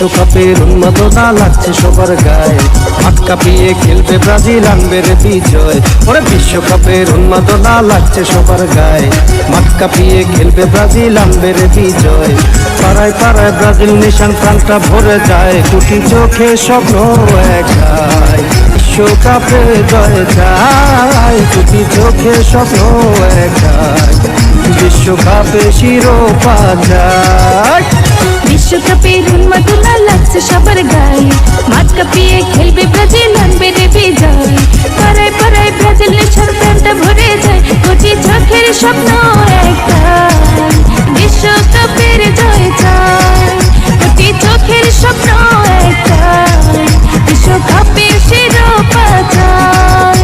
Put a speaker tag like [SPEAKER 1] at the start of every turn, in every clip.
[SPEAKER 1] বিশ্বকাপের উন্মাদনা লাগছে সবার গায়ে, মাঠ কাঁপিয়ে খেলবে ব্রাজিল, আনবে রে বিজয়। ওরে বিশ্বকাপের উন্মাদনা লাগছে সবার গায়ে, মাঠ কাঁপিয়ে খেলবে ব্রাজিল, আনবে রে বিজয়। পাড়ায় পাড়ায় ব্রাজিল নিশান, প্রাণটা ভরে যায়, কোটি চোখে স্বপ্ন একাই, বিশ্বকাপে জয় চাই, কোটি চোখে স্বপ্ন একাই, বিশ্বকাপে শিরোপা চাই।
[SPEAKER 2] বিশ্বকাপের উন্মাদনা লাগছে সবার গায়ে, মাঠ কাঁপিয়ে খেলবে ব্রাজিল, আনবে রে বিজয়। পাড়ায় পাড়ায় ব্রাজিল নেশার প্রাণটা ভরে যায়, কোটি চোখের স্বপ্ন একটাই, বিশ্বকাপের জয় চাই, কোটি চোখের স্বপ্ন একটাই, বিশ্বকাপের শিরোপা চাই।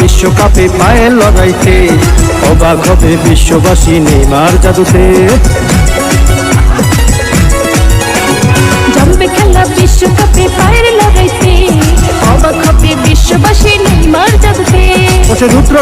[SPEAKER 1] বিশ্বকাপে পায়ের লড়াইতে অবাক হবে বিশ্ববাসী নেইমার জাদুতে।
[SPEAKER 2] জমবে খেলা বিশ্বকাপে পায়ের লড়াইতে, অবাক হবে বিশ্ববাসী নেইমার জাদুতে।
[SPEAKER 1] রুদ্র